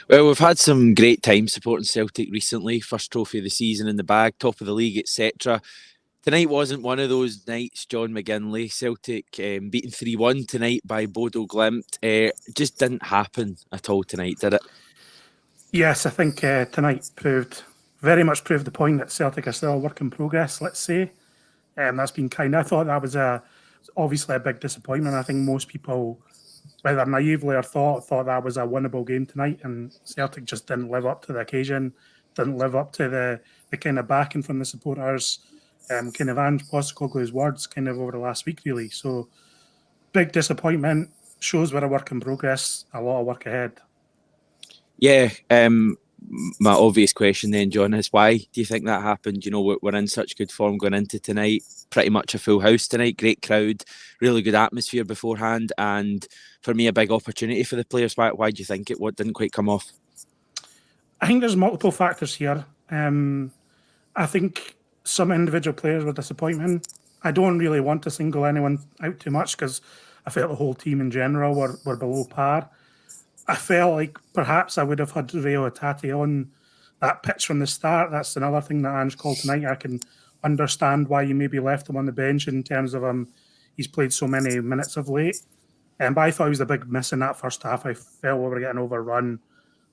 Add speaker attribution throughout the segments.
Speaker 1: Well, we've had some great time supporting Celtic recently. First trophy of the season in the bag, top of the league, etc. Tonight wasn't one of those nights, John McGinley. Celtic beaten 3-1 tonight by Bodø Glimt. Just didn't happen at all tonight, did it?
Speaker 2: Yes, I think tonight very much proved the point that Celtic are still a work in progress, let's say. That's been kind. I thought that was obviously a big disappointment. I think most people, whether naively or thought that was a winnable game tonight, and Celtic just didn't live up to the occasion, didn't live up to the kind of backing from the supporters, kind of Ange Postecoglou's words kind of over the last week, really. So big disappointment, shows we're a work in progress, a lot of work ahead.
Speaker 1: Yeah, my obvious question then, John, is why do you think that happened? You know, we're in such good form going into tonight, pretty much a full house tonight, great crowd, really good atmosphere beforehand, and for me, a big opportunity for the players. Why do you think what didn't quite come off?
Speaker 2: I think there's multiple factors here. I think some individual players were disappointing. I don't really want to single anyone out too much because I felt the whole team in general were below par. I felt like perhaps I would have had Rio Hatate on that pitch from the start. That's another thing that Ange called tonight. I can understand why you maybe left him on the bench in terms of he's played so many minutes of late. But I thought he was a big miss in that first half. I felt we were getting overrun.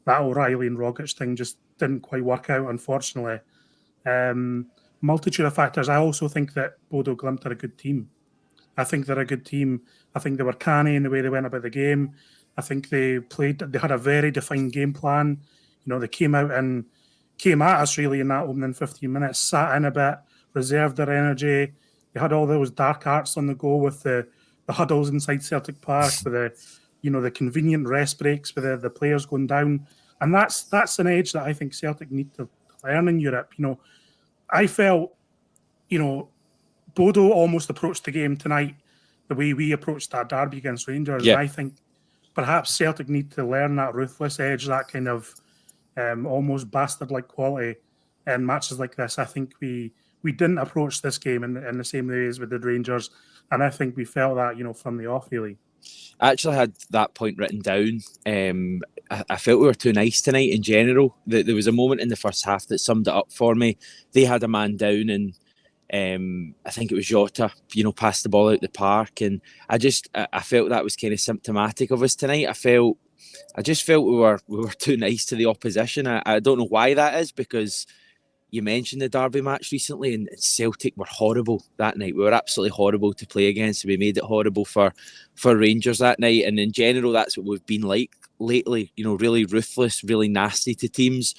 Speaker 2: That O'Reilly and Rogic thing just didn't quite work out, unfortunately. Multitude of factors. I also think that Bodø Glimt are a good team. I think they're a good team. I think they were canny in the way they went about the game. I think they had a very defined game plan. You know, they came out and came at us really in that opening 15 minutes, sat in a bit, reserved their energy. They had all those dark arts on the go with the huddles inside Celtic Park, with the convenient rest breaks, with the players going down. And that's an edge that I think Celtic need to learn in Europe. You know, I felt, Bodø almost approached the game tonight the way we approached that derby against Rangers.
Speaker 1: Yeah.
Speaker 2: And I think perhaps Celtic need to learn that ruthless edge, that kind of almost bastard-like quality in matches like this. I think we didn't approach this game in the same way as we did Rangers, and I think we felt that, from the off, really.
Speaker 1: I actually had that point written down. I felt we were too nice tonight in general. There was a moment in the first half that summed it up for me. They had a man down and I think it was Jota, passed the ball out the park, and I felt that was kind of symptomatic of us tonight. I just felt we were too nice to the opposition. I don't know why that is, because you mentioned the derby match recently, and Celtic were horrible that night. We were absolutely horrible to play against. We made it horrible for Rangers that night, and in general, that's what we've been like lately. Really ruthless, really nasty to teams,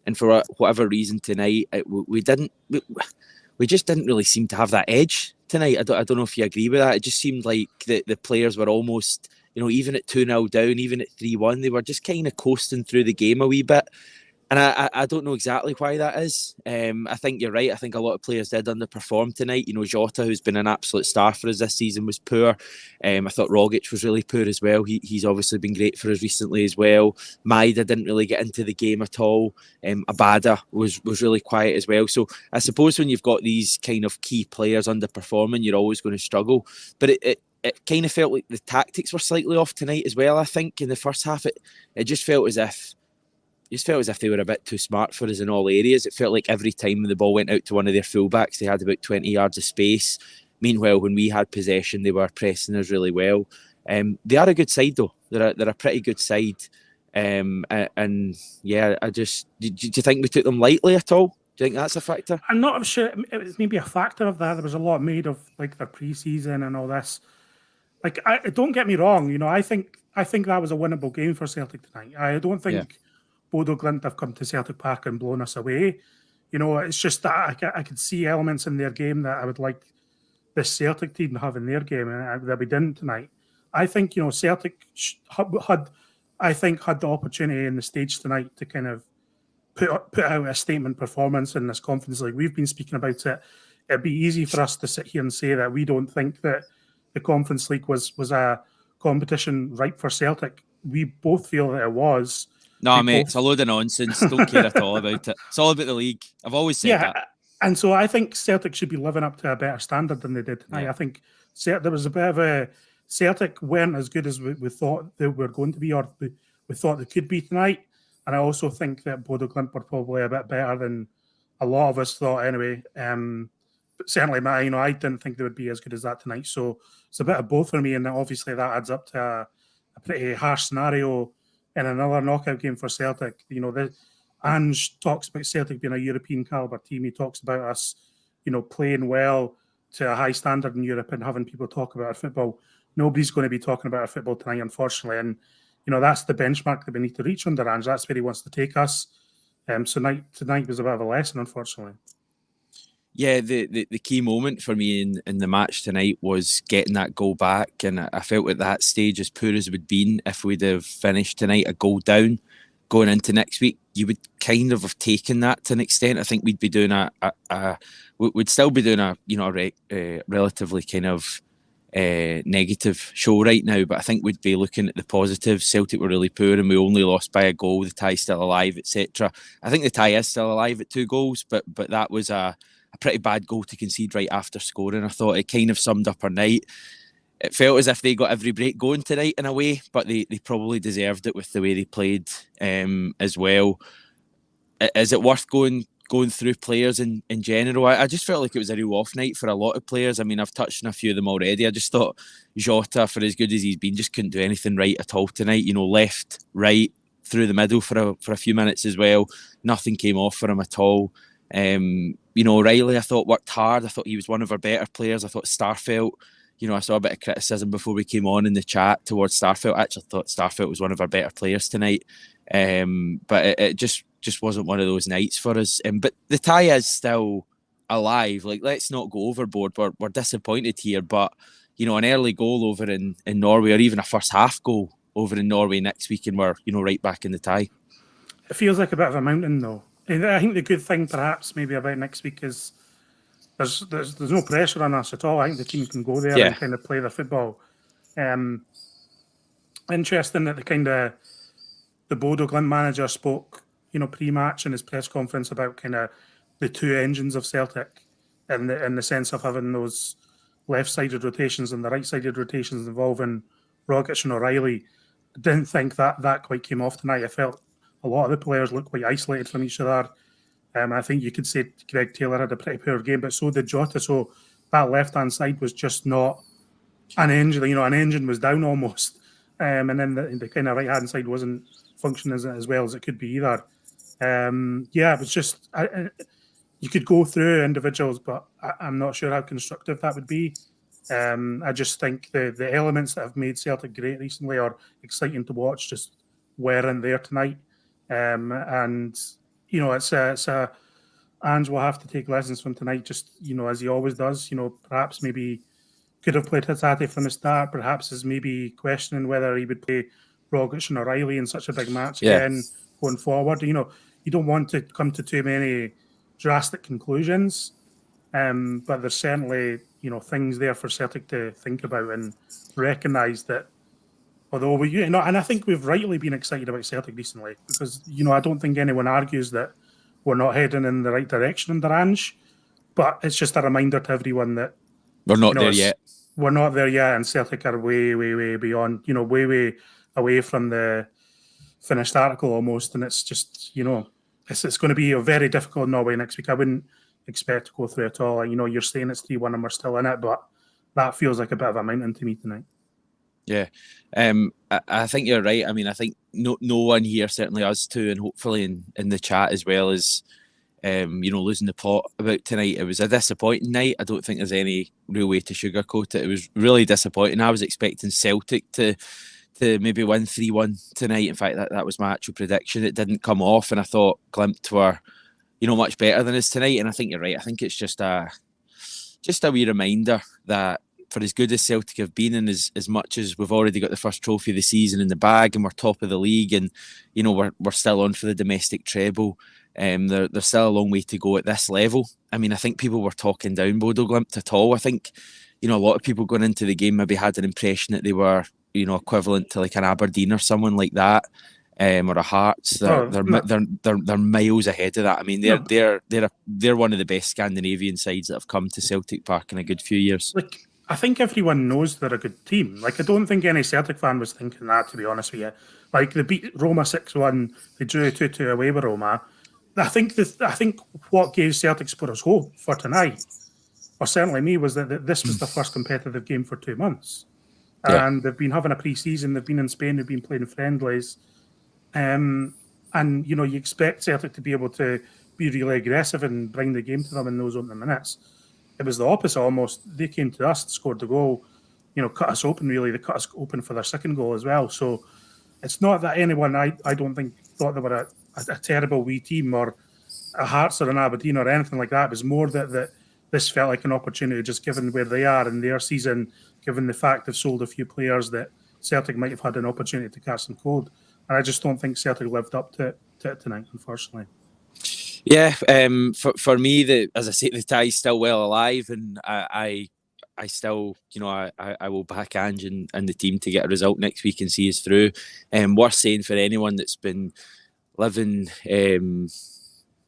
Speaker 1: and for whatever reason tonight, we just didn't really seem to have that edge tonight. I don't know if you agree with that. It just seemed like the players were almost, even at 2-0 down, even at 3-1, they were just kind of coasting through the game a wee bit. And I don't know exactly why that is. I think you're right. I think a lot of players did underperform tonight. Jota, who's been an absolute star for us this season, was poor. I thought Rogic was really poor as well. He's obviously been great for us recently as well. Maida didn't really get into the game at all. Abada was really quiet as well. So I suppose when you've got these kind of key players underperforming, you're always going to struggle. But it kind of felt like the tactics were slightly off tonight as well. I think in the first half, it just felt as if they were a bit too smart for us in all areas. It felt like every time the ball went out to one of their fullbacks, they had about 20 yards of space. Meanwhile, when we had possession, they were pressing us really well. They are a good side, though. They're a pretty good side. And yeah, do you think we took them lightly at all? Do you think that's a factor?
Speaker 2: I'm not sure. It was maybe a factor of that. There was a lot made of like their pre-season and all this. Like, don't get me wrong. I think that was a winnable game for Celtic tonight. I don't think. Yeah. Bodø Glimt have come to Celtic Park and blown us away. It's just that I could see elements in their game that I would like this Celtic team to have in their game, and that we didn't tonight. I think Celtic had the opportunity in the stage tonight to kind of put out a statement performance in this Conference League. We've been speaking about it. It'd be easy for us to sit here and say that we don't think that the Conference League was a competition ripe for Celtic. We both feel that it was.
Speaker 1: No, mate, it's a load of nonsense. Don't care at all about it. It's all about the league. I've always said that.
Speaker 2: And so I think Celtic should be living up to a better standard than they did tonight. Yeah. I think there was a bit of a... Celtic weren't as good as we thought they were going to be, or we thought they could be tonight. And I also think that Bodø Glimt were probably a bit better than a lot of us thought anyway. But certainly, I didn't think they would be as good as that tonight. So it's a bit of both for me, and obviously that adds up to a pretty harsh scenario in another knockout game for Celtic. Ange talks about Celtic being a European caliber team. He talks about us, playing well to a high standard in Europe and having people talk about our football. Nobody's going to be talking about our football tonight, unfortunately. And, that's the benchmark that we need to reach under Ange. That's where he wants to take us. So tonight was a bit of a lesson, unfortunately.
Speaker 1: Yeah, the key moment for me in the match tonight was getting that goal back. And I felt at that stage, as poor as it would have been, if we'd have finished tonight a goal down going into next week, you would kind of have taken that to an extent. I think we'd be doing we'd still be doing a relatively kind of negative show right now, but I think we'd be looking at the positives. Celtic were really poor and we only lost by a goal. The tie's still alive, etc. I think the tie is still alive at 2 goals, but that was a pretty bad goal to concede right after scoring. I thought it kind of summed up our night. It felt as if they got every break going tonight in a way, but they probably deserved it with the way they played as well. Is it worth going through players in general? I just felt like it was a real off night for a lot of players. I mean, I've touched on a few of them already. I just thought Jota, for as good as he's been, just couldn't do anything right at all tonight. Left, right, through the middle for a few minutes as well. Nothing came off for him at all. O'Reilly, I thought, worked hard. I thought he was one of our better players. I thought Starfelt, I saw a bit of criticism before we came on in the chat towards Starfelt. I actually thought Starfelt was one of our better players tonight. But it just wasn't one of those nights for us. But the tie is still alive. Like, let's not go overboard. We're disappointed here, but an early goal over in Norway, or even a first half goal over in Norway next week, and we're right back in the tie.
Speaker 2: It feels like a bit of a mountain, though. I think the good thing, perhaps, maybe about next week is there's no pressure on us at all. I think the team can go there and kind of play their football. Interesting that the Bodø Glimt manager spoke, pre-match in his press conference about kind of the 2 engines of Celtic, in the sense of having those left-sided rotations and the right-sided rotations involving Rogic and O'Reilly. I didn't think that quite came off tonight. I felt a lot of the players looked quite isolated from each other. I think you could say Greg Taylor had a pretty poor game, but so did Jota. So that left-hand side was just not an engine. An engine was down almost. And then the kind of right-hand side wasn't functioning as well as it could be either. It was just... you could go through individuals, but I'm not sure how constructive that would be. I just think the elements that have made Celtic great recently or exciting to watch just weren't there tonight. It's Ange will have to take lessons from tonight, just as he always does. Perhaps maybe could have played Hatate from the start. Perhaps is maybe questioning whether he would play Rogic and O'Reilly in such a big match again going forward. You don't want to come to too many drastic conclusions, but there's certainly things there for Celtic to think about and recognise that. Although and I think we've rightly been excited about Celtic recently because I don't think anyone argues that we're not heading in the right direction under Ange, but it's just a reminder to everyone that
Speaker 1: we're not there yet.
Speaker 2: We're not there yet, and Celtic are way, way, way beyond. Way away from the finished article almost, and it's just it's going to be a very difficult Norway next week. I wouldn't expect to go through at all. You're saying it's 3-1 and we're still in it, but that feels like a bit of a mountain to me tonight.
Speaker 1: Yeah, I think you're right. I mean, I think no one here, certainly us two, and hopefully in the chat as well, is losing the plot about tonight. It was a disappointing night. I don't think there's any real way to sugarcoat it. It was really disappointing. I was expecting Celtic to maybe win 3-1 tonight. In fact, that was my actual prediction. It didn't come off, and I thought Glimt were much better than us tonight. And I think you're right. I think it's just a wee reminder that for as good as Celtic have been, and as much as we've already got the first trophy of the season in the bag, and we're top of the league, and we're still on for the domestic treble, there's still a long way to go at this level. I mean, I think people were talking down Bodø Glimt at all. I think a lot of people going into the game maybe had an impression that they were equivalent to like an Aberdeen or someone like that, or a Hearts. They're miles ahead of that. I mean, they're one of the best Scandinavian sides that have come to Celtic Park in a good few years.
Speaker 2: I think everyone knows they're a good team. Like, I don't think any Celtic fan was thinking that, to be honest with you. Like, they beat Roma 6-1, they drew 2-2 away with Roma. I think what gave Celtic supporters hope for tonight, or certainly me, was that this was the first competitive game for 2 months.
Speaker 1: Yeah.
Speaker 2: And they've been having a pre-season, they've been in Spain, they've been playing friendlies. And, you expect Celtic to be able to be really aggressive and bring the game to them in those opening minutes. It was the opposite almost. They came to us, scored the goal, cut us open really. They cut us open for their second goal as well. So it's not that anyone, I don't think, thought they were a terrible wee team or a Hearts or an Aberdeen or anything like that. It was more that this felt like an opportunity, just given where they are in their season, given the fact they've sold a few players, that Celtic might have had an opportunity to catch some cold. And I just don't think Celtic lived up to it tonight, unfortunately.
Speaker 1: Yeah, for me, as I say, the tie's still well alive, and I still, I will back Ange and the team to get a result next week and see us through. Worth saying for anyone that's been living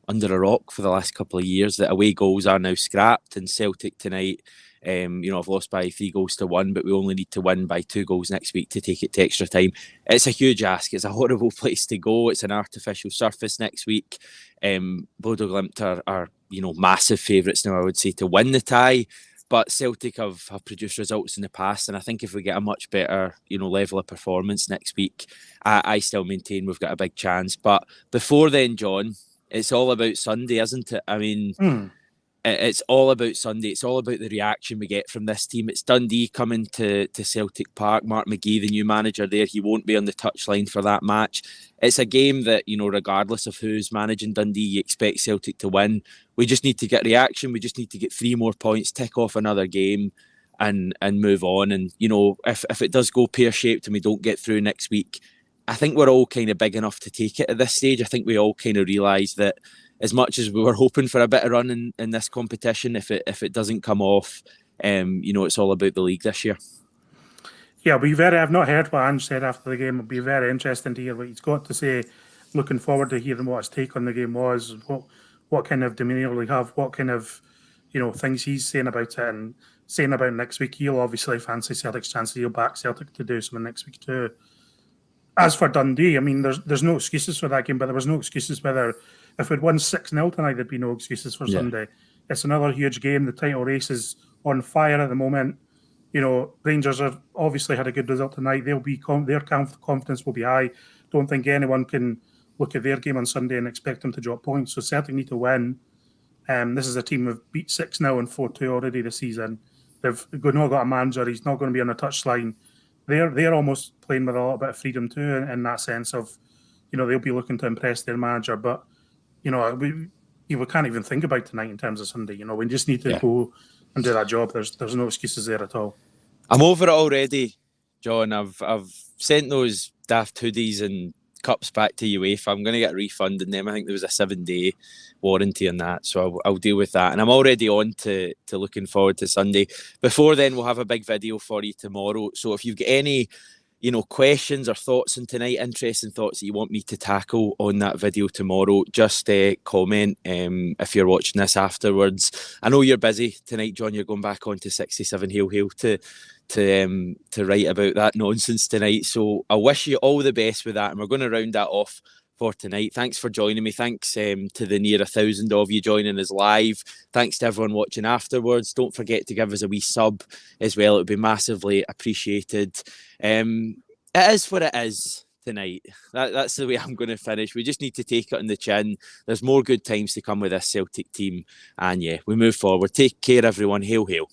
Speaker 1: under a rock for the last couple of years, that away goals are now scrapped, and Celtic tonight, I've lost by 3-1, but we only need to win by 2 goals next week to take it to extra time. It's a huge ask. It's a horrible place to go. It's an artificial surface next week. Bodø Glimt are massive favourites now, I would say, to win the tie. But Celtic have produced results in the past, and I think if we get a much better, level of performance next week, I still maintain we've got a big chance. But before then, John, it's all about Sunday, isn't it? I mean, it's all about Sunday. It's all about the reaction we get from this team. It's Dundee coming to Celtic Park. Mark McGee, the new manager there, he won't be on the touchline for that match. It's a game that, regardless of who's managing Dundee, you expect Celtic to win. We just need to get reaction. We just need to get 3 more points, tick off another game and move on. And, if it does go pear-shaped and we don't get through next week, I think we're all kind of big enough to take it at this stage. I think we all kind of realise that as much as we were hoping for a bit of run in this competition, if it doesn't come off, it's all about the league this year.
Speaker 2: Yeah, I've not heard what Ange said after the game. It'll be very interesting to hear what he's got to say. Looking forward to hearing what his take on the game was, what kind of demeanour we have, what kind of things he's saying about it and saying about next week. He'll obviously fancy Celtic's chances. He'll back Celtic to do something next week too. As for Dundee, I mean, there's no excuses for that game, but there was no excuses whether if we'd won 6-0 tonight, there'd be no excuses for Sunday. It's another huge game. The title race is on fire at the moment. Rangers have obviously had a good result tonight. They'll be their confidence will be high. Don't think anyone can look at their game on Sunday and expect them to drop points. So Celtic need to win. This is a team who've beat 6-0 and 4-2 already this season. They've not got a manager. He's not going to be on a touchline. They're almost playing with a little bit of freedom too, in that sense of, they'll be looking to impress their manager. But, we can't even think about tonight in terms of Sunday. We just need to go and do that job. There's no excuses there at all.
Speaker 1: I'm over it already, John. I've sent those daft hoodies and cups back to UEFA. I'm going to get a refund in them. I think there was a 7-day warranty on that, so I'll deal with that. And I'm already on to looking forward to Sunday. Before then, we'll have a big video for you tomorrow. So if you've got any questions or thoughts on tonight, interesting thoughts that you want me to tackle on that video tomorrow, just comment if you're watching this afterwards. I know you're busy tonight, John. You're going back on to 67 Hail Hail to write about that nonsense tonight. So I wish you all the best with that, and we're going to round that off for tonight. Thanks for joining me. Thanks to the near 1,000 of you joining us live. Thanks to everyone watching afterwards. Don't forget to give us a wee sub as well. It would be massively appreciated. It is what it is tonight. That's the way I'm going to finish. We just need to take it on the chin. There's more good times to come with this Celtic team. And we move forward. Take care, everyone. Hail, hail.